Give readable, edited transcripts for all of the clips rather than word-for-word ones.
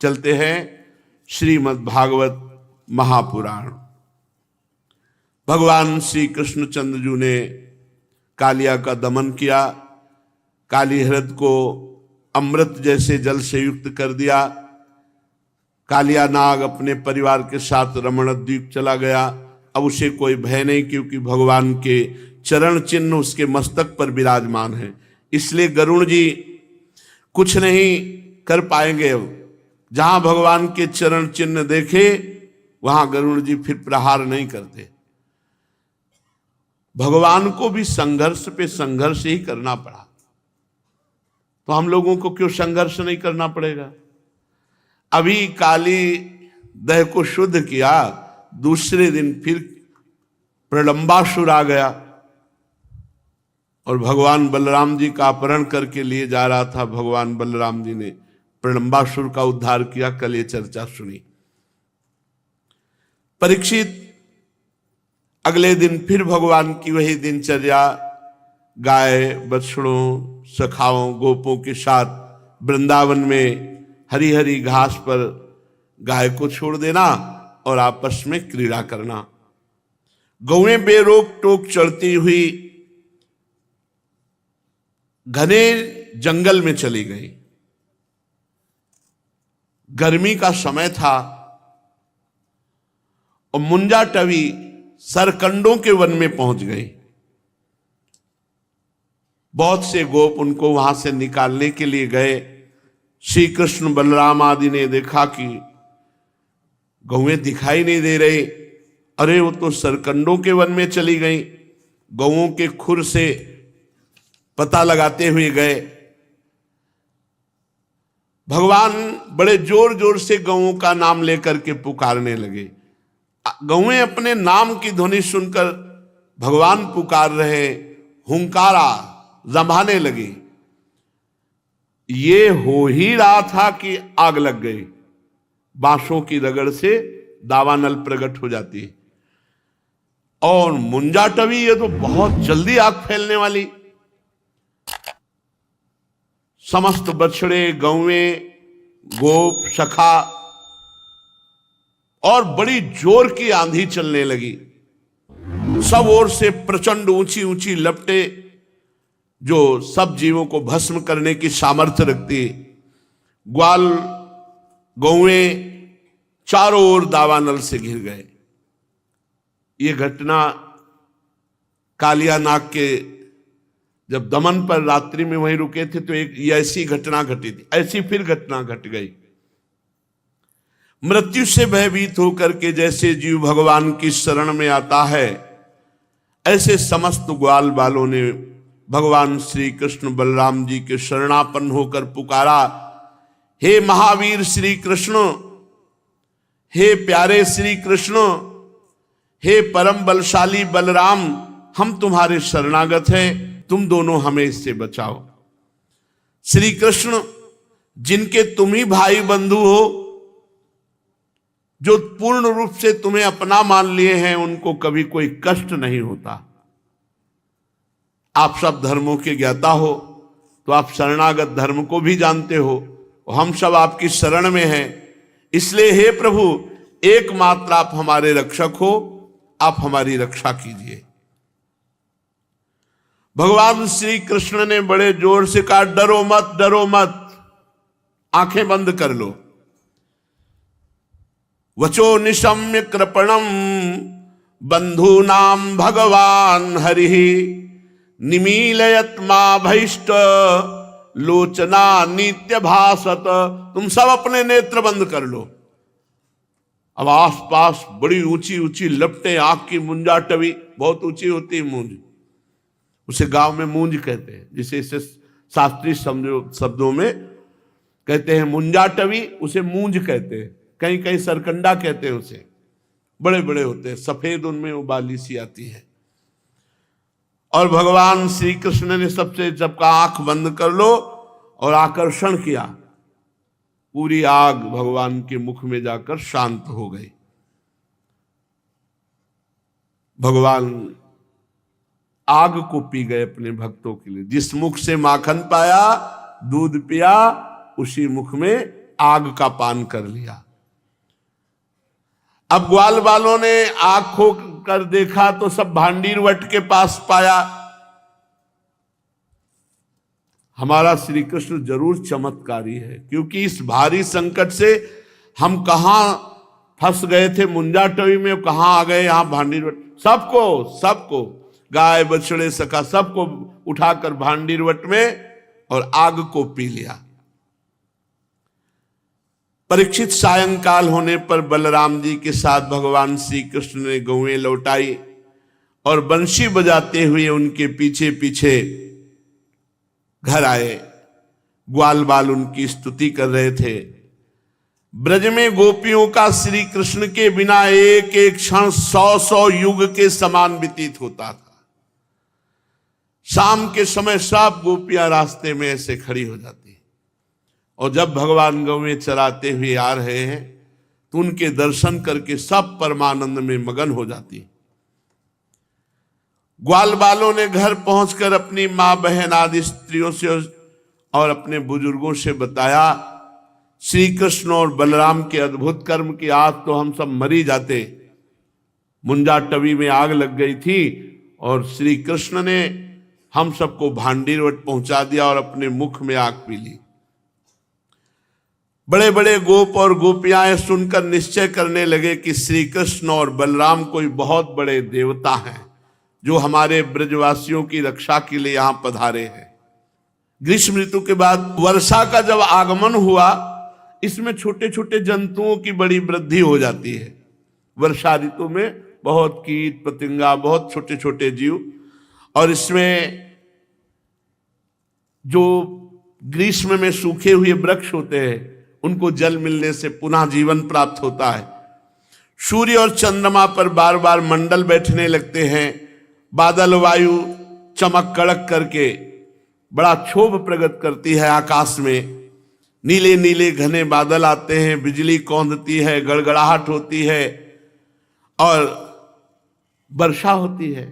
चलते हैं श्रीमद् भागवत महापुराण। भगवान श्री कृष्णचंद्र जी ने कालिया का दमन किया, काली हृद को अमृत जैसे जल से युक्त कर दिया। कालिया नाग अपने परिवार के साथ रमण द्वीप चला गया। अब उसे कोई भय नहीं, क्योंकि भगवान के चरण चिन्ह उसके मस्तक पर विराजमान है। इसलिए गरुड़ जी कुछ नहीं कर पाएंगे। अब जहां भगवान के चरण चिन्ह देखे वहां गरुड़ जी फिर प्रहार नहीं करते। भगवान को भी संघर्ष पे संघर्ष ही करना पड़ा, तो हम लोगों को क्यों संघर्ष नहीं करना पड़ेगा। अभी काली दह को शुद्ध किया, दूसरे दिन फिर प्रलंबासुर आ गया और भगवान बलराम जी का अपहरण करके लिए जा रहा था। भगवान बलराम जी ने प्रलंबासुर का उद्धार किया। कल ये चर्चा सुनी। परीक्षित अगले दिन फिर भगवान की वही दिनचर्या, गाय बछड़ों सखाओं गोपों के साथ वृंदावन में हरी हरी घास पर गाय को छोड़ देना और आपस में क्रीड़ा करना। गौएं बेरोक टोक चढ़ती हुई घने जंगल में चली गई। गर्मी का समय था और मुंजा टवी सरकंडों के वन में पहुंच गई। बहुत से गोप उनको वहां से निकालने के लिए गए। श्री कृष्ण बलराम आदि ने देखा कि गौएं दिखाई नहीं दे रही। अरे वो तो सरकंडों के वन में चली गई। गौओं के खुर से पता लगाते हुए गए। भगवान बड़े जोर जोर से गौओं का नाम लेकर के पुकारने लगे। गौएं अपने नाम की ध्वनि सुनकर भगवान पुकार रहे, हुंकारा जमाने लगी। ये हो ही रहा था कि आग लग गई। बांसों की रगड़ से दावानल प्रकट हो जाती है। और मुंजा टवी ये तो बहुत जल्दी आग फैलने वाली। समस्त बछड़े गौएं गोप सखा और बड़ी जोर की आंधी चलने लगी। सब ओर से प्रचंड ऊंची ऊंची लपटे जो सब जीवों को भस्म करने की सामर्थ्य रखती। ग्वाल गौएं चारों ओर दावानल से घिर गए। ये घटना कालिया नाग के जब दमन पर रात्रि में वहीं रुके थे तो एक ऐसी घटना घटी थी। ऐसी फिर घटना घट गई। मृत्यु से भयभीत होकर के जैसे जीव भगवान की शरण में आता है, ऐसे समस्त ग्वाल बालों ने भगवान श्री कृष्ण बलराम जी के शरणापन्न होकर पुकारा, हे महावीर श्री कृष्ण, हे प्यारे श्री कृष्ण, हे परम बलशाली बलराम, हम तुम्हारे शरणागत हैं, तुम दोनों हमें इससे बचाओ। श्री कृष्ण जिनके तुम ही भाई बंधु हो, जो पूर्ण रूप से तुम्हें अपना मान लिए हैं, उनको कभी कोई कष्ट नहीं होता। आप सब धर्मों के ज्ञाता हो तो आप शरणागत धर्म को भी जानते हो। हम सब आपकी शरण में हैं, इसलिए हे प्रभु एकमात्र आप हमारे रक्षक हो, आप हमारी रक्षा कीजिए। भगवान श्री कृष्ण ने बड़े जोर से कहा, डरो मत, डरो मत, आंखें बंद कर लो। वचो निशम्य कृपणम बंधूनाम भगवान हरि निमीलयत मा भैष्ट लोचना नित्य भासत। तुम सब अपने नेत्र बंद कर लो। अब आसपास बड़ी ऊंची ऊंची लपटें, आंख की मुंजा टवी, बहुत ऊंची होती है मूंज, उसे गांव में मूंज कहते हैं, जिसे इसे शास्त्रीय शब्दों में कहते हैं मुंजा टवी, उसे मूंज कहते हैं। कहीं कहीं सरकंडा कहते हैं उसे। बड़े बड़े होते हैं, सफेद उनमें वो बाली सी आती है। और भगवान श्री कृष्ण ने सबसे सबका आंख बंद कर लो और आकर्षण किया। पूरी आग भगवान के मुख में जाकर शांत हो गई। भगवान आग को पी गए अपने भक्तों के लिए। जिस मुख से माखन पाया, दूध पिया, उसी मुख में आग का पान कर लिया। अब ग्वाल वालों ने आग खोल कर देखा तो सब भांडीर वट के पास पाया। हमारा श्री कृष्ण जरूर चमत्कारी है, क्योंकि इस भारी संकट से हम कहां फंस गए थे मुंजा टवी में, कहां आ गए यहां भांडीर वट। सबको गाय बछड़े सखा सबको उठाकर भांडीर वट में और आग को पी लिया। परीक्षित सायंकाल होने पर बलराम जी के साथ भगवान श्री कृष्ण ने गौएं लौटाई और बंशी बजाते हुए उनके पीछे पीछे घर आए। ग्वाल बाल उनकी स्तुति कर रहे थे। ब्रज में गोपियों का श्री कृष्ण के बिना एक एक क्षण 100 युग के समान व्यतीत होता था। शाम के समय सब गोपियां रास्ते में ऐसे खड़ी हो जाती, और जब भगवान गौएं चराते हुए आ रहे हैं तो उनके दर्शन करके सब परमानंद में मगन हो जाती। ग्वाल बालों ने घर पहुंचकर अपनी मां बहन आदि स्त्रियों से और अपने बुजुर्गों से बताया श्री कृष्ण और बलराम के अद्भुत कर्म की। आज तो हम सब मरी जाते। मुंजा टवी में आग लग गई थी और श्री कृष्ण ने हम सबको भांडीर वट पहुंचा दिया और अपने मुख में आग पी ली। बड़े बड़े गोप और गोपियां सुनकर निश्चय करने लगे कि श्री कृष्ण और बलराम कोई बहुत बड़े देवता हैं जो हमारे ब्रजवासियों की रक्षा के लिए यहां पधारे हैं। ग्रीष्म ऋतु के बाद वर्षा का जब आगमन हुआ, इसमें छोटे छोटे जंतुओं की बड़ी वृद्धि हो जाती है। वर्षा ऋतु में बहुत कीट पतंगा, बहुत छोटे छोटे जीव, और इसमें जो ग्रीष्म में सूखे हुए वृक्ष होते हैं उनको जल मिलने से पुनः जीवन प्राप्त होता है। सूर्य और चंद्रमा पर बार बार मंडल बैठने लगते हैं। बादल वायु चमक कड़क करके बड़ा क्षोभ प्रकट करती है आकाश में। नीले नीले घने बादल आते हैं, बिजली कौंधती है, गड़गड़ाहट होती है और वर्षा होती है।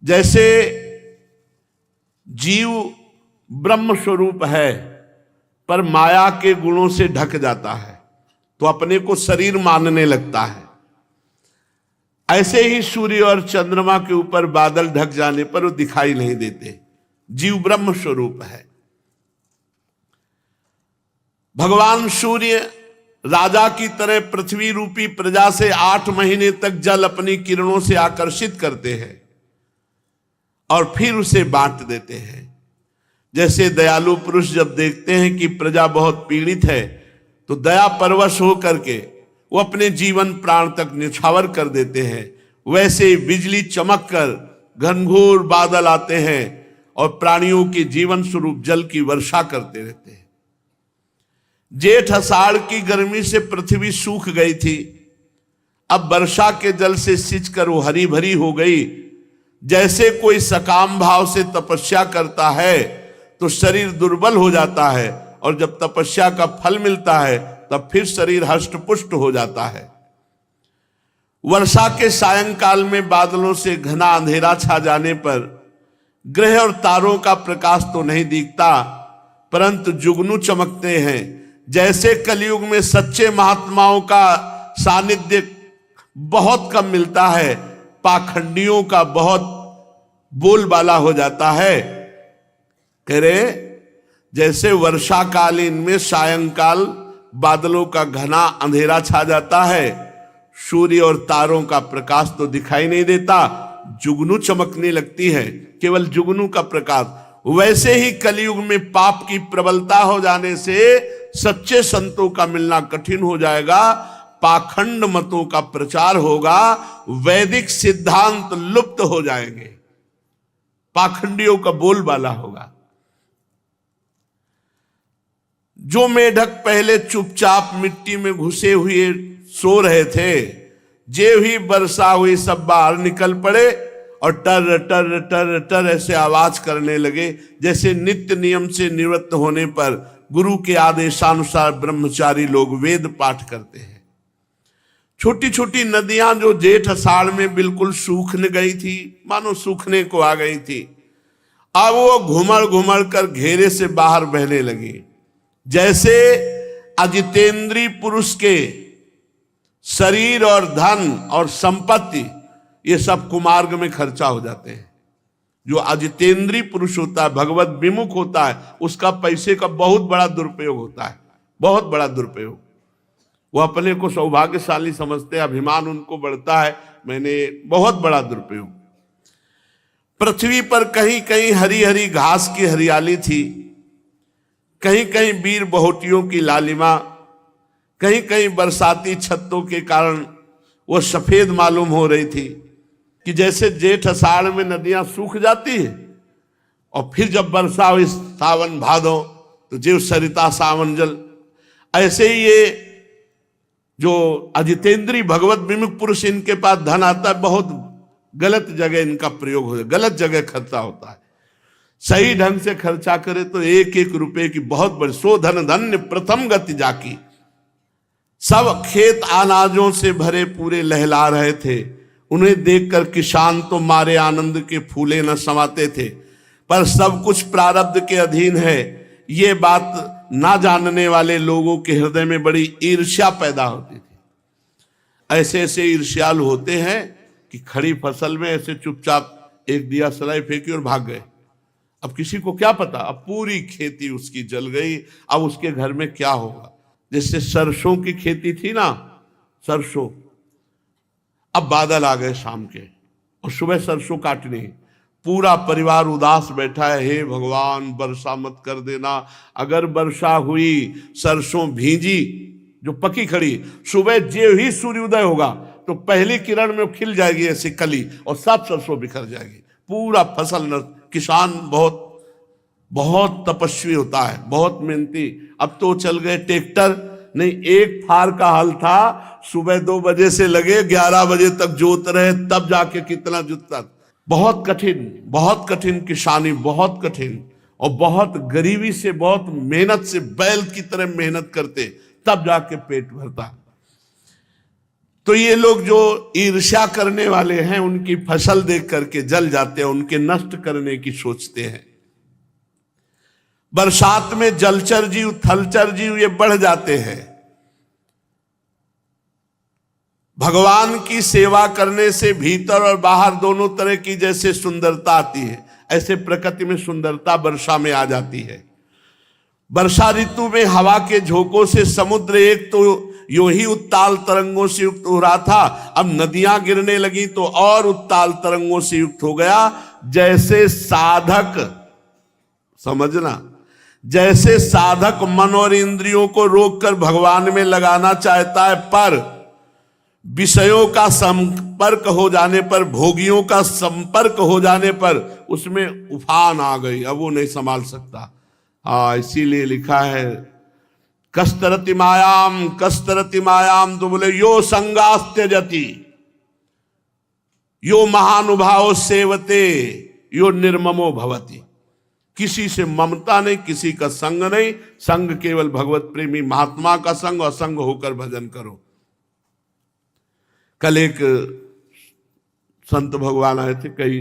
जैसे जीव ब्रह्म स्वरूप है पर माया के गुणों से ढक जाता है तो अपने को शरीर मानने लगता है, ऐसे ही सूर्य और चंद्रमा के ऊपर बादल ढक जाने पर वो दिखाई नहीं देते। जीव ब्रह्म स्वरूप है। भगवान सूर्य राजा की तरह पृथ्वी रूपी प्रजा से 8 महीने तक जल अपनी किरणों से आकर्षित करते हैं और फिर उसे बांट देते हैं। जैसे दयालु पुरुष जब देखते हैं कि प्रजा बहुत पीड़ित है तो दया परवश हो करके वो अपने जीवन प्राण तक न्यौछावर कर देते हैं, वैसे बिजली चमक कर घनघोर बादल आते हैं और प्राणियों के जीवन स्वरूप जल की वर्षा करते रहते हैं। जेठ अषाढ़ की गर्मी से पृथ्वी सूख गई थी, अब वर्षा के जल से सिंचकर वो हरी भरी हो गई। जैसे कोई सकाम भाव से तपस्या करता है तो शरीर दुर्बल हो जाता है और जब तपस्या का फल मिलता है तब फिर शरीर हष्ट पुष्ट हो जाता है। वर्षा के सायंकाल में बादलों से घना अंधेरा छा जाने पर ग्रह और तारों का प्रकाश तो नहीं दिखता परंतु जुगनू चमकते हैं। जैसे कलयुग में सच्चे महात्माओं का सानिध्य बहुत कम मिलता है, पाखंडियों का बहुत बोलबाला हो जाता है। कह रहे जैसे वर्षाकालीन में सायंकाल बादलों का घना अंधेरा छा जाता है, सूर्य और तारों का प्रकाश तो दिखाई नहीं देता, जुगनू चमकने लगती है, केवल जुगनू का प्रकाश। वैसे ही कलयुग में पाप की प्रबलता हो जाने से सच्चे संतों का मिलना कठिन हो जाएगा, पाखंड मतों का प्रचार होगा, वैदिक सिद्धांत लुप्त हो जाएंगे, पाखंडियों का बोलबाला होगा। जो मेढक पहले चुपचाप मिट्टी में घुसे हुए सो रहे थे, जे ही वर्षा हुई सब बाहर निकल पड़े और टर टर टर टर ऐसे आवाज करने लगे, जैसे नित्य नियम से निवृत्त होने पर गुरु के आदेशानुसार ब्रह्मचारी लोग वेद पाठ करते हैं। छोटी छोटी नदियां जो जेठ अषाढ़ में बिल्कुल सूखने गई थी, मानो सूखने को आ गई थी, अब वो घुमड़ घुमड़ कर घेरे से बाहर बहने लगी। जैसे अजितेंद्रीय पुरुष के शरीर और धन और संपत्ति ये सब कुमार्ग में खर्चा हो जाते हैं। जो अजितेंद्रीय पुरुष होता है, भगवत विमुख होता है, उसका पैसे का बहुत बड़ा दुरुपयोग होता है, बहुत बड़ा दुरुपयोग। वो अपने को सौभाग्यशाली समझते हैं, अभिमान उनको बढ़ता है, मैंने बहुत बड़ा दुरुपयोग। पृथ्वी पर कहीं कहीं हरी हरी घास की हरियाली थी, कहीं कहीं वीर बहुटियों की लालिमा, कहीं कहीं बरसाती छत्तों के कारण वो सफेद मालूम हो रही थी कि जैसे जेठ अषाढ़ में नदियां सूख जाती है और फिर जब वर्षा हुई सावन भादो तो जीव सरिता सावन जल, ऐसे ही ये जो अजितेंद्रीय भगवत विमुख पुरुष, इनके पास धन आता है, बहुत गलत जगह इनका प्रयोग हो जाए, गलत जगह खर्चा होता है। सही ढंग से खर्चा करे तो एक एक रुपए की बहुत बड़ी, सो धन धन्य प्रथम गति जाकी। सब खेत अनाजों से भरे पूरे लहला रहे थे, उन्हें देखकर किसान तो मारे आनंद के फूले न समाते थे, पर सब कुछ प्रारब्ध के अधीन है, ये बात ना जानने वाले लोगों के हृदय में बड़ी ईर्ष्या पैदा होती थी। ऐसे ऐसे ईर्ष्यालु होते हैं कि खड़ी फसल में ऐसे चुपचाप एक दिया सलाई फेंकी और भाग गए। अब किसी को क्या पता, अब पूरी खेती उसकी जल गई, अब उसके घर में क्या होगा। जैसे सरसों की खेती थी ना, सरसों, अब बादल आ गए शाम के और सुबह सरसों काटनी, पूरा परिवार उदास बैठा है, हे भगवान वर्षा मत कर देना। अगर वर्षा हुई, सरसों भींजी जो पकी खड़ी, सुबह जो ही सूर्योदय होगा तो पहली किरण में खिल जाएगी ऐसी कली और सब सरसों बिखर जाएगी, पूरा फसल नष्ट। किसान बहुत बहुत तपस्वी होता है, बहुत मेहनती। अब तो चल गए ट्रैक्टर, नहीं एक फार का हल था, सुबह 2 बजे से लगे 11 बजे तक जोत रहे, तब जाके कितना जुतता। बहुत कठिन किसानी, बहुत कठिन, और बहुत गरीबी से, बहुत मेहनत से, बैल की तरह मेहनत करते, तब जाके पेट भरता। तो ये लोग जो ईर्ष्या करने वाले हैं, उनकी फसल देख करके जल जाते हैं, उनके नष्ट करने की सोचते हैं। बरसात में जलचर जीव, थलचर जीव ये बढ़ जाते हैं। भगवान की सेवा करने से भीतर और बाहर दोनों तरह की जैसे सुंदरता आती है, ऐसे प्रकृति में सुंदरता वर्षा में आ जाती है। वर्षा ऋतु में हवा के झोंकों से समुद्र एक तो यूं ही उत्ताल तरंगों से युक्त हो रहा था, अब नदियां गिरने लगी तो और उत्ताल तरंगों से युक्त हो गया। जैसे साधक, समझना, जैसे साधक मन और इंद्रियों को रोककर भगवान में लगाना चाहता है, पर विषयों का संपर्क हो जाने पर, भोगियों का संपर्क हो जाने पर उसमें उफान आ गई, अब वो नहीं संभाल सकता। इसीलिए लिखा है कस्तरति मायाम, तो बोले यो संगास्त्यजति यो महानुभाव सेवते यो निर्ममो भवति। किसी से ममता नहीं, किसी का संग नहीं, संग केवल भगवत प्रेमी महात्मा का संग, और संग होकर भजन करो। कल एक संत भगवान आए थे कई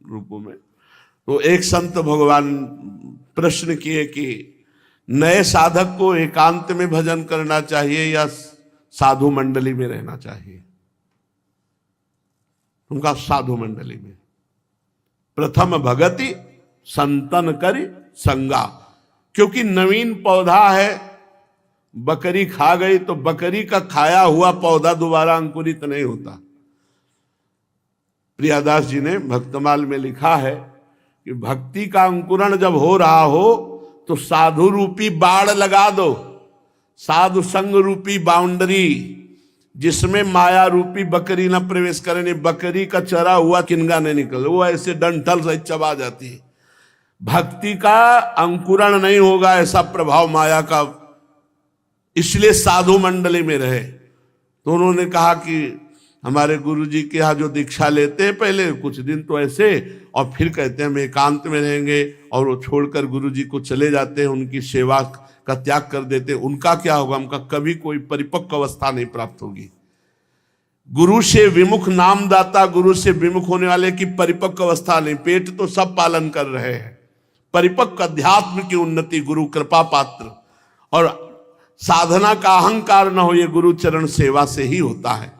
रूपों में, तो एक संत भगवान प्रश्न किए कि नए साधक को एकांत में भजन करना चाहिए या साधु मंडली में रहना चाहिए। उनका साधु मंडली में। प्रथम भगति संतन करी संगा, क्योंकि नवीन पौधा है, बकरी खा गई तो बकरी का खाया हुआ पौधा दोबारा अंकुरित नहीं होता। प्रियादास जी ने भक्तमाल में लिखा है कि भक्ति का अंकुरण जब हो रहा हो तो साधु रूपी बाड़ लगा दो, साधु संग रूपी बाउंड्री, जिसमें माया रूपी बकरी न प्रवेश करे। नहीं, बकरी का चरा हुआ किनगा नहीं निकल, वो ऐसे डंठल सहित चबा जाती है। भक्ति का अंकुरण नहीं होगा, ऐसा प्रभाव माया का, इसलिए साधु मंडली में रहे। तो उन्होंने कहा कि हमारे गुरुजी के यहाँ जो दीक्षा लेते हैं पहले कुछ दिन तो ऐसे, और फिर कहते हैं हम एकांत में रहेंगे, और वो छोड़कर गुरुजी को चले जाते हैं, उनकी सेवा का त्याग कर देते हैं। उनका क्या होगा? उनका कभी कोई परिपक्व अवस्था नहीं प्राप्त होगी। गुरु से विमुख नामदाता, गुरु से विमुख होने वाले की परिपक्व अवस्था नहीं। पेट तो सब पालन कर रहे हैं, परिपक्व अध्यात्म की उन्नति गुरु कृपा पात्र। और साधना का अहंकार न हो, ये गुरु चरण सेवा से ही होता है।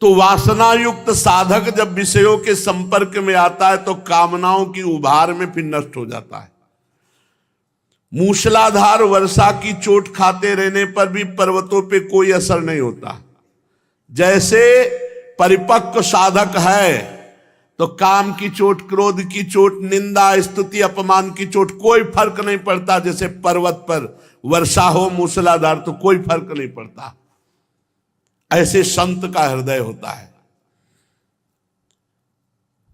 तो वासना युक्त साधक जब विषयों के संपर्क में आता है तो कामनाओं की उभार में फिर नष्ट हो जाता है। मूसलाधार वर्षा की चोट खाते रहने पर भी पर्वतों पे कोई असर नहीं होता। जैसे परिपक्व साधक है तो काम की चोट, क्रोध की चोट, निंदा, स्तुति, अपमान की चोट कोई फर्क नहीं पड़ता। जैसे पर्वत पर वर्षा हो मूसलाधार तो कोई फर्क नहीं पड़ता। ऐसे संत का हृदय होता है।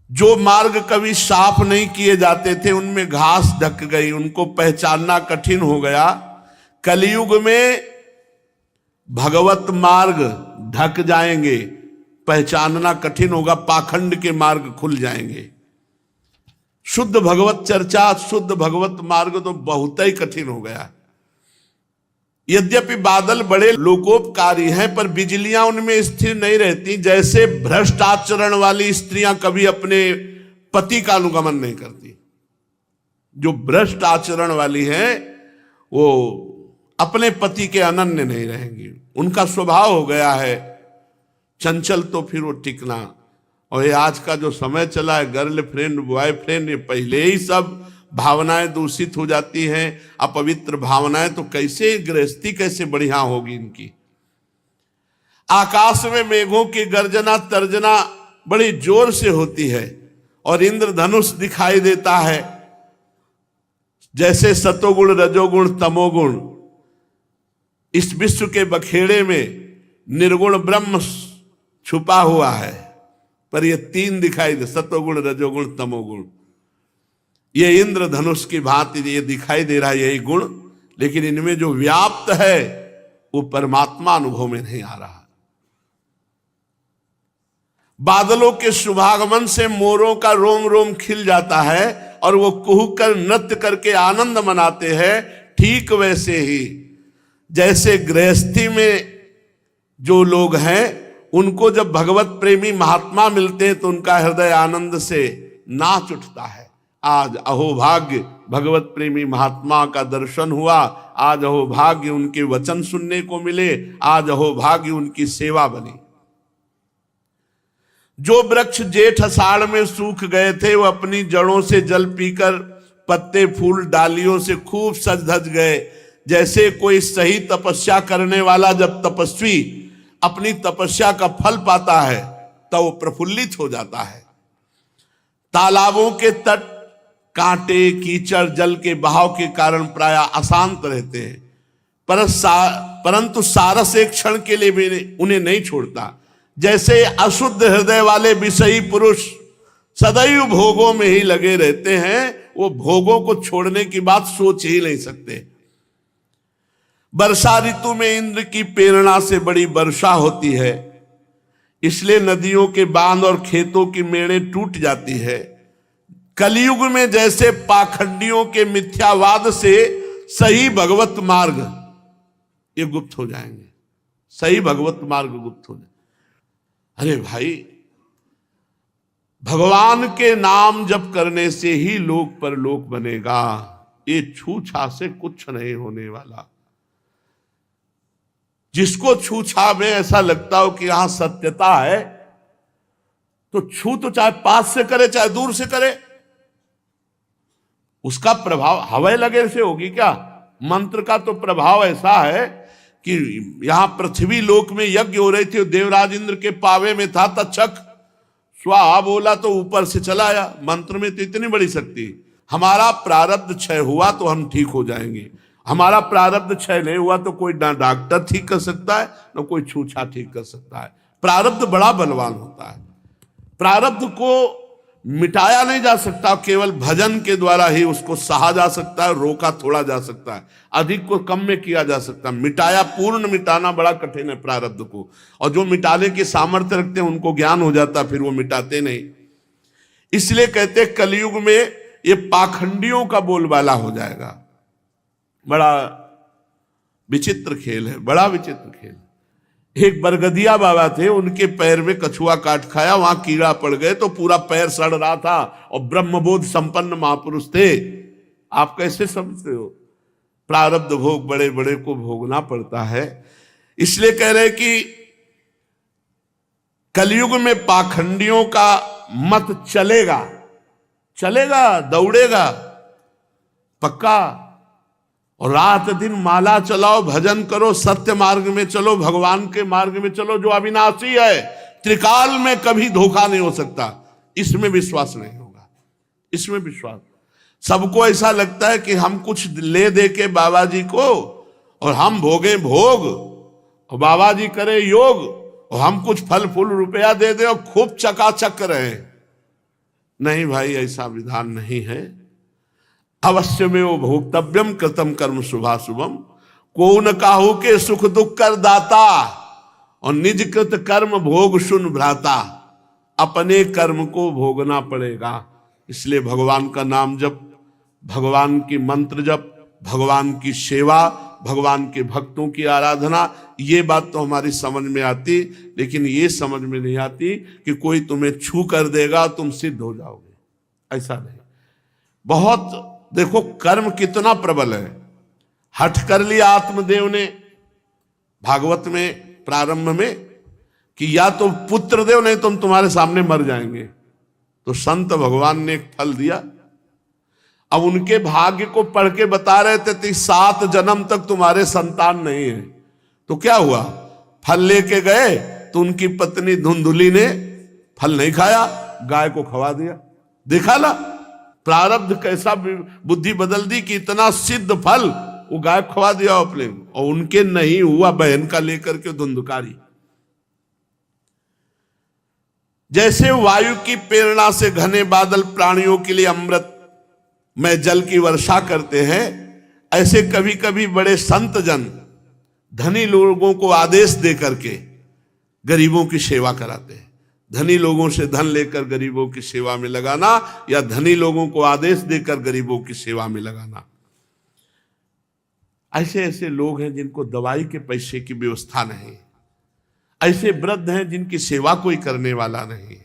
जो मार्ग कभी साफ नहीं किए जाते थे उनमें घास ढक गई, उनको पहचानना कठिन हो गया। कलयुग में भगवत मार्ग ढक जाएंगे, पहचानना कठिन होगा, पाखंड के मार्ग खुल जाएंगे। शुद्ध भगवत चर्चा, शुद्ध भगवत मार्ग तो बहुत ही कठिन हो गया। यद्यपि बादल बड़े लोकोपकारी हैं पर बिजलियां उनमें स्थिर नहीं रहती। जैसे भ्रष्ट आचरण वाली स्त्रियां कभी अपने पति का अनुगमन नहीं करती। जो भ्रष्ट आचरण वाली हैं वो अपने पति के अनन्य नहीं रहेंगी। उनका स्वभाव हो गया है चंचल, तो फिर वो टिकना। और ये आज का जो समय चला है गर्लफ्रेंड बॉयफ्रेंड, ये पहले ही सब भावनाएं दूषित हो जाती हैं, अपवित्र भावनाएं, तो कैसे गृहस्थी कैसे बढ़िया होगी इनकी। आकाश में मेघों की गर्जना तर्जना बड़ी जोर से होती है और इंद्रधनुष दिखाई देता है। जैसे सतोगुण, रजोगुण, तमोगुण, इस विश्व के बखेड़े में निर्गुण ब्रह्म छुपा हुआ है, पर ये तीन दिखाई दे, सतोगुण, रजोगुण, तमोगुण। ये इंद्रधनुष की भांति ये दिखाई दे रहा है यही गुण, लेकिन इनमें जो व्याप्त है वो परमात्मा अनुभव में नहीं आ रहा। बादलों के शुभागमन से मोरों का रोम रोम खिल जाता है और वो कुहुक कर नृत्य करके आनंद मनाते हैं। ठीक वैसे ही जैसे गृहस्थी में जो लोग हैं उनको जब भगवत प्रेमी महात्मा मिलते हैं तो उनका हृदय आनंद से नाच उठता है। आज अहोभाग्य भगवत प्रेमी महात्मा का दर्शन हुआ, आज अहोभाग्य उनके वचन सुनने को मिले, आज अहोभाग्य उनकी सेवा बनी। जो वृक्ष जेठ अषाढ़ में सूख गए थे वो अपनी जड़ों से जल पीकर पत्ते फूल डालियों से खूब सज धज गए। जैसे कोई सही तपस्या करने वाला जब तपस्वी अपनी तपस्या का फल पाता है तो वो प्रफुल्लित हो जाता है। तालाबों के तट कांटे कीचड़ जल के बहाव के कारण प्राय अशांत रहते हैं, परंतु सारस एक क्षण के लिए भी उन्हें नहीं छोड़ता। जैसे अशुद्ध हृदय वाले विषयी पुरुष सदैव भोगों में ही लगे रहते हैं, वो भोगों को छोड़ने की बात सोच ही नहीं सकते। वर्षा ऋतु में इंद्र की प्रेरणा से बड़ी वर्षा होती है, इसलिए नदियों के बांध और खेतों की मेड़ें टूट जाती है। कलयुग में जैसे पाखंडियों के मिथ्यावाद से सही भगवत मार्ग ये गुप्त हो जाएंगे, सही भगवत मार्ग गुप्त हो जाएंगे। अरे भाई, भगवान के नाम जप करने से ही लोक परलोक बनेगा, ये छूछा से कुछ नहीं होने वाला। जिसको छूछा में ऐसा लगता हो कि यहां सत्यता है तो छू तो चाहे पास से करे चाहे दूर से करे, उसका प्रभाव हवा लगे से होगी क्या। मंत्र का तो प्रभाव ऐसा है कि यहां पृथ्वी लोक में यज्ञ हो रहे थे, देवराज इंद्र के पावे में था, तक्षक स्वाहा बोला तो ऊपर से चला आया। मंत्र में तो इतनी बड़ी शक्ति। हमारा प्रारब्ध क्षय हुआ तो हम ठीक हो जाएंगे, हमारा प्रारब्ध क्षय नहीं हुआ तो कोई ना डॉक्टर ठीक कर सकता है ना कोई छूछा ठीक कर सकता है। प्रारब्ध बड़ा बलवान होता है, प्रारब्ध को मिटाया नहीं जा सकता, केवल भजन के द्वारा ही उसको सहा जा सकता है, रोका थोड़ा जा सकता है, अधिक को कम में किया जा सकता है। मिटाया, पूर्ण मिटाना बड़ा कठिन है प्रारब्ध को, और जो मिटाने के सामर्थ्य रखते हैं उनको ज्ञान हो जाता, फिर वो मिटाते नहीं। इसलिए कहते कलयुग में ये पाखंडियों का बोलबाला हो जाएगा। बड़ा विचित्र खेल है, बड़ा विचित्र खेल। एक बरगदिया बाबा थे, उनके पैर में कछुआ काट खाया, वहां कीड़ा पड़ गए तो पूरा पैर सड़ रहा था, और ब्रह्मबोध संपन्न महापुरुष थे। आप कैसे समझते हो? प्रारब्ध भोग बड़े बड़े को भोगना पड़ता है। इसलिए कह रहे कि कलयुग में पाखंडियों का मत चलेगा, चलेगा, दौड़ेगा पक्का। और रात दिन माला चलाओ, भजन करो, सत्य मार्ग में चलो, भगवान के मार्ग में चलो जो अविनाशी है, त्रिकाल में कभी धोखा नहीं हो सकता। इसमें विश्वास नहीं होगा, इसमें विश्वास। सबको ऐसा लगता है कि हम कुछ ले दे के बाबा जी को और हम भोगे भोग और बाबा जी करे योग और हम कुछ फल फूल रुपया दे दे और खूब चकाचक रहे। नहीं भाई, ऐसा विधान नहीं है। अवश्य में वो भोक्तव्यम कृतम कर्म शुभाशुभम, को न काहू के सुख दुख कर दाता और निज कृत कर्म भोग सुन भ्राता। अपने कर्म को भोगना पड़ेगा। इसलिए भगवान का नाम जप, भगवान की मंत्र जप, भगवान की सेवा, भगवान के भक्तों की आराधना, ये बात तो हमारी समझ में आती, लेकिन ये समझ में नहीं आती कि कोई तुम्हें छू कर देगा तुम सिद्ध हो जाओगे, ऐसा नहीं। बहुत देखो कर्म कितना प्रबल है। हठ कर लिया आत्मदेव ने भागवत में प्रारंभ में कि या तो पुत्र देव नहीं तुम तुम्हारे सामने मर जाएंगे। तो संत भगवान ने एक फल दिया। अब उनके भाग्य को पढ़ के बता रहे थे 7 जन्म तक तुम्हारे संतान नहीं है। तो क्या हुआ, फल लेके गए तो उनकी पत्नी धुंधुली ने फल नहीं खाया, गाय को खवा दिया। देखा ना प्रारब्ध कैसा बुद्धि बदल दी कि इतना सिद्ध फल वो गाय खवा दिया अपने, और उनके नहीं हुआ, बहन का लेकर के धुंधकारी। जैसे वायु की प्रेरणा से घने बादल प्राणियों के लिए अमृत में जल की वर्षा करते हैं, ऐसे कभी कभी बड़े संत जन धनी लोगों को आदेश दे करके गरीबों की सेवा कराते हैं। धनी लोगों से धन लेकर गरीबों की सेवा में लगाना या धनी लोगों को आदेश देकर गरीबों की सेवा में लगाना। ऐसे ऐसे लोग हैं जिनको दवाई के पैसे की व्यवस्था नहीं, ऐसे वृद्ध हैं जिनकी सेवा कोई करने वाला नहीं,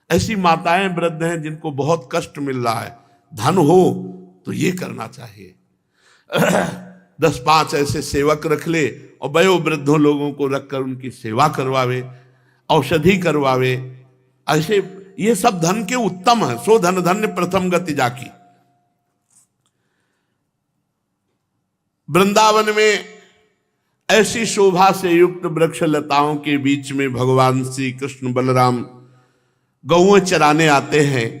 ऐसी माताएं वृद्ध हैं जिनको बहुत कष्ट मिल रहा है। धन हो तो ये करना चाहिए। 10-5 ऐसे सेवक रख ले और वयो वृद्धों लोगों को रखकर उनकी सेवा करवावे, औषधि करवावे। ऐसे ये सब धन के उत्तम है। सो धन धन्य प्रथम गति जाकी। वृंदावन में ऐसी शोभा से युक्त वृक्ष लताओं के बीच में भगवान श्री कृष्ण बलराम गौएं चराने आते हैं।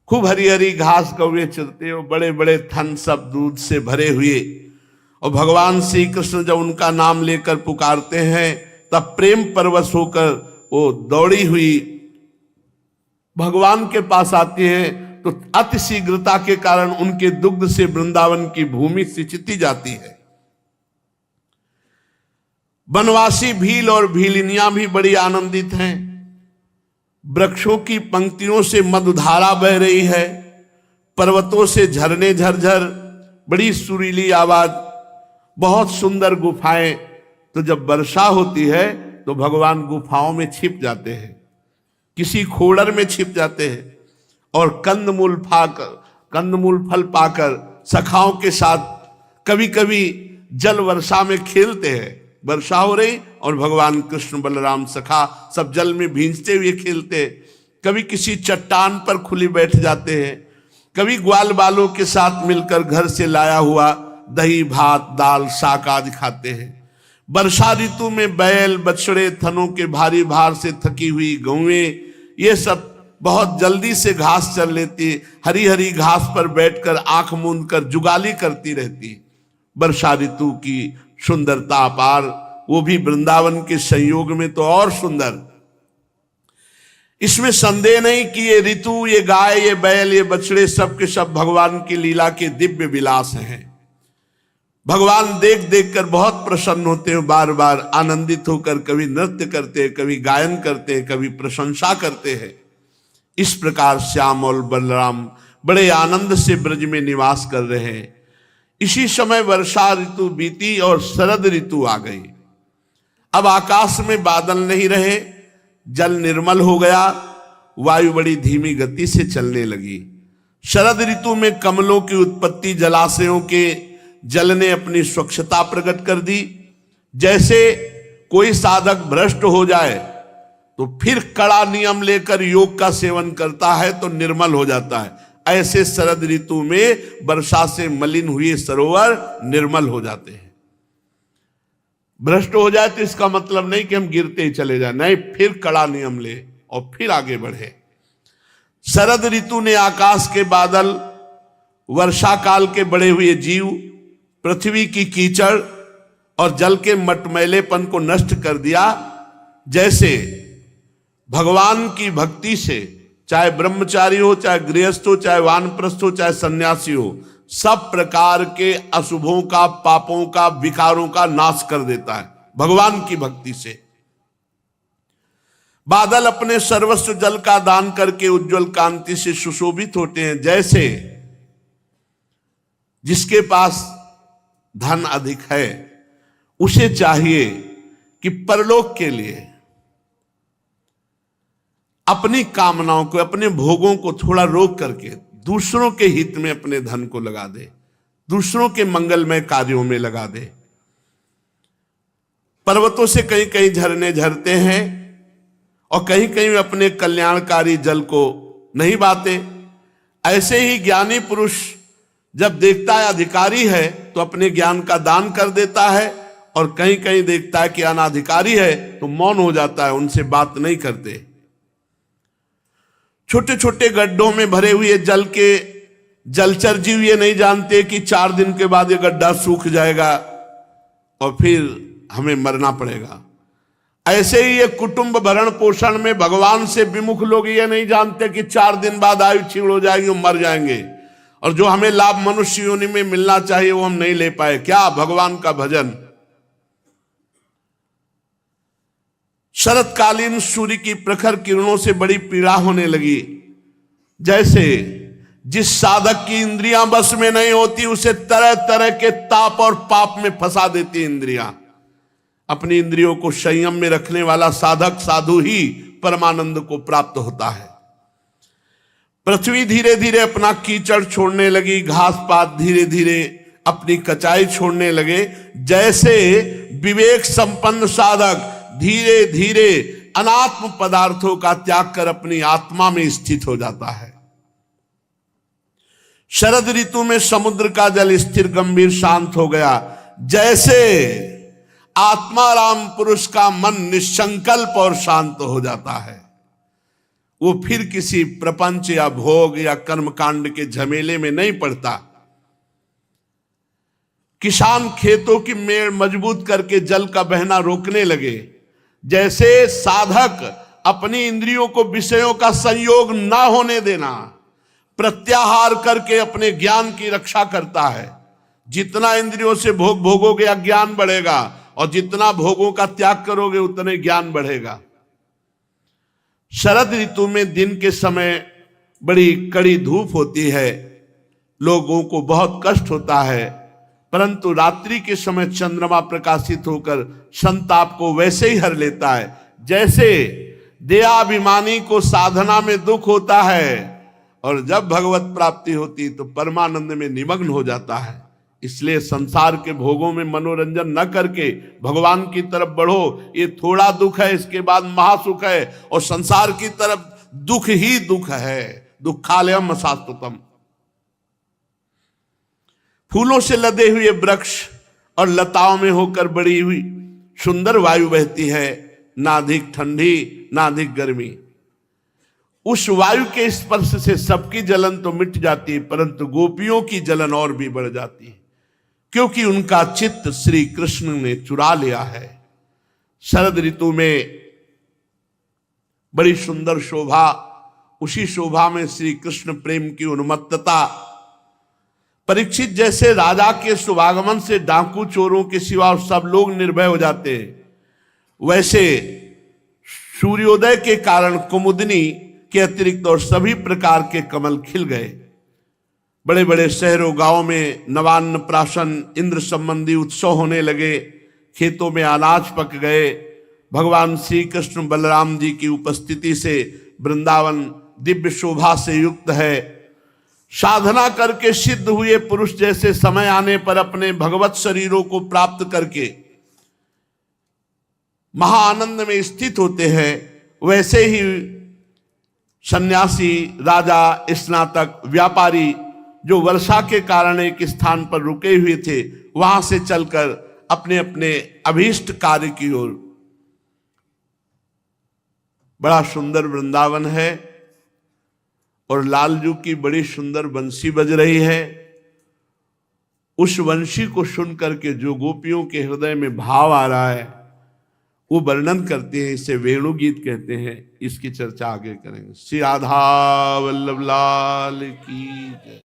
खूब हरी हरी घास गौएं चरते हो, बड़े बड़े थन सब दूध से भरे हुए। और भगवान श्री कृष्ण जब उनका नाम लेकर पुकारते हैं तब प्रेम परवश होकर वो दौड़ी हुई भगवान के पास आती हैं। तो अति शीघ्रता के कारण उनके दुग्ध से वृंदावन की भूमि सिंचित जाती है। वनवासी भील और भीलिनियां भी बड़ी आनंदित हैं। वृक्षों की पंक्तियों से मधुधारा बह रही है, पर्वतों से झरने झरझर, बड़ी सुरीली आवाज, बहुत सुंदर गुफाएं। तो जब वर्षा होती है तो भगवान गुफाओं में छिप जाते हैं, किसी खोड़र में छिप जाते हैं और कंदमूल फल पाकर सखाओं के साथ कभी कभी जल वर्षा में खेलते हैं। वर्षा हो रही और भगवान कृष्ण बलराम सखा सब जल में भींजते हुए खेलते। कभी किसी चट्टान पर खुली बैठ जाते हैं, कभी ग्वाल बालों के साथ मिलकर घर से लाया हुआ दही भात दाल शाक आदि खाते हैं। वर्षा ऋतु में बैल बछड़े थनों के भारी भार से थकी हुई गौएं ये सब बहुत जल्दी से घास चर लेती, हरी हरी घास पर बैठकर आंख मूंद कर जुगाली करती रहती। वर्षा ऋतु की सुंदरता अपार, वो भी वृंदावन के संयोग में तो और सुंदर। इसमें संदेह नहीं कि ये ऋतु, ये गाय, ये बैल, ये बछड़े सब के सब भगवान की लीला के दिव्य विलास हैं। भगवान देख देख कर बहुत प्रसन्न होते हैं, बार बार आनंदित होकर कभी नृत्य करते हैं, कभी गायन करते हैं, कभी प्रशंसा करते हैं। इस प्रकार श्याम और बलराम बड़े आनंद से ब्रज में निवास कर रहे हैं। इसी समय वर्षा ऋतु बीती और शरद ऋतु आ गई। अब आकाश में बादल नहीं रहे, जल निर्मल हो गया, वायु बड़ी धीमी गति से चलने लगी। शरद ऋतु में कमलों की उत्पत्ति, जलाशयों के जल ने अपनी स्वच्छता प्रकट कर दी। जैसे कोई साधक भ्रष्ट हो जाए तो फिर कड़ा नियम लेकर योग का सेवन करता है तो निर्मल हो जाता है, ऐसे शरद ऋतु में वर्षा से मलिन हुए सरोवर निर्मल हो जाते हैं। भ्रष्ट हो जाए तो इसका मतलब नहीं कि हम गिरते ही चले जाए, नहीं, फिर कड़ा नियम ले और फिर आगे बढ़े। शरद ऋतु ने आकाश के बादल, वर्षा काल के बड़े हुए जीव, पृथ्वी की कीचड़ और जल के मटमैलेपन को नष्ट कर दिया। जैसे भगवान की भक्ति से चाहे ब्रह्मचारी हो, चाहे गृहस्थ हो, चाहे वानप्रस्थ हो, चाहे सन्यासी हो, सब प्रकार के अशुभों का, पापों का, विकारों का नाश कर देता है भगवान की भक्ति से। बादल अपने सर्वस्व जल का दान करके उज्जवल कांति से सुशोभित होते हैं। जैसे जिसके पास धन अधिक है उसे चाहिए कि परलोक के लिए अपनी कामनाओं को, अपने भोगों को थोड़ा रोक करके दूसरों के हित में अपने धन को लगा दे, दूसरों के मंगलमय कार्यों में लगा दे। पर्वतों से कहीं कहीं झरने झरते हैं और कहीं कहीं अपने कल्याणकारी जल को नहीं बहाते। ऐसे ही ज्ञानी पुरुष जब देखता है अधिकारी है तो अपने ज्ञान का दान कर देता है, और कहीं कहीं देखता है कि अनाधिकारी है तो मौन हो जाता है, उनसे बात नहीं करते। छोटे छोटे गड्ढों में भरे हुए जल के जलचर जीव ये नहीं जानते कि 4 दिन के बाद ये गड्ढा सूख जाएगा और फिर हमें मरना पड़ेगा। ऐसे ही ये कुटुंब भरण पोषण में भगवान से विमुख लोग ये नहीं जानते कि 4 दिन बाद आयु क्षीण हो जाएगी और मर जाएंगे, और जो हमें लाभ मनुष्य योनि में मिलना चाहिए वो हम नहीं ले पाए। क्या? भगवान का भजन। शरतकालीन सूर्य की प्रखर किरणों से बड़ी पीड़ा होने लगी। जैसे जिस साधक की इंद्रियां बस में नहीं होती उसे तरह तरह के ताप और पाप में फंसा देती इंद्रियां। अपनी इंद्रियों को संयम में रखने वाला साधक साधु ही परमानंद को प्राप्त होता है। पृथ्वी धीरे धीरे अपना कीचड़ छोड़ने लगी, घास पात धीरे धीरे अपनी कचाई छोड़ने लगे। जैसे विवेक संपन्न साधक धीरे धीरे अनात्म पदार्थों का त्याग कर अपनी आत्मा में स्थित हो जाता है। शरद ऋतु में समुद्र का जल स्थिर, गंभीर, शांत हो गया। जैसे आत्माराम पुरुष का मन निसंकल्प और शांत हो जाता है, वो फिर किसी प्रपंच या भोग या कर्मकांड के झमेले में नहीं पड़ता। किसान खेतों की मेड़ मजबूत करके जल का बहना रोकने लगे। जैसे साधक अपनी इंद्रियों को विषयों का संयोग ना होने देना, प्रत्याहार करके अपने ज्ञान की रक्षा करता है। जितना इंद्रियों से भोग भोगोगे अज्ञान बढ़ेगा, और जितना भोगों का त्याग करोगे उतने ज्ञान बढ़ेगा। शरद ऋतु में दिन के समय बड़ी कड़ी धूप होती है, लोगों को बहुत कष्ट होता है, परंतु रात्रि के समय चंद्रमा प्रकाशित होकर संताप को वैसे ही हर लेता है। जैसे देहाभिमानी को साधना में दुख होता है और जब भगवत प्राप्ति होती तो परमानंद में निमग्न हो जाता है। इसलिए संसार के भोगों में मनोरंजन न करके भगवान की तरफ बढ़ो। ये थोड़ा दुख है, इसके बाद महासुख है, और संसार की तरफ दुख ही दुख है। दुखालयम शाश्वतम। फूलों से लदे हुए वृक्ष और लताओं में होकर बड़ी हुई सुंदर वायु बहती है, ना अधिक ठंडी ना अधिक गर्मी। उस वायु के स्पर्श से सबकी जलन तो मिट जाती है, परंतु गोपियों की जलन और भी बढ़ जाती है, क्योंकि उनका चित्त श्री कृष्ण ने चुरा लिया है। शरद ऋतु में बड़ी सुंदर शोभा, उसी शोभा में श्री कृष्ण प्रेम की उन्मत्तता। परीक्षित जैसे राजा के शुभागमन से डाकू चोरों के सिवा सब लोग निर्भय हो जाते हैं, वैसे सूर्योदय के कारण कुमुदनी के अतिरिक्त और सभी प्रकार के कमल खिल गए। बड़े बड़े शहरों गांवों में नवान्न प्राशन इंद्र संबंधी उत्सव होने लगे। खेतों में अनाज पक गए। भगवान श्री कृष्ण बलराम जी की उपस्थिति से वृंदावन दिव्य शोभा से युक्त है। साधना करके सिद्ध हुए पुरुष जैसे समय आने पर अपने भगवत शरीरों को प्राप्त करके महाआनंद में स्थित होते हैं, वैसे ही सन्यासी, राजा, स्नातक, व्यापारी जो वर्षा के कारण एक स्थान पर रुके हुए थे, वहां से चलकर अपने अपने अभीष्ट कार्य की ओर। बड़ा सुंदर वृंदावन है और लालजू की बड़ी सुंदर बंसी बज रही है। उस बंसी को सुन करके जो गोपियों के हृदय में भाव आ रहा है वो वर्णन करते हैं, इसे वेणु गीत कहते हैं। इसकी चर्चा आगे करेंगे। श्री राधा वल्लभ लाल की जय।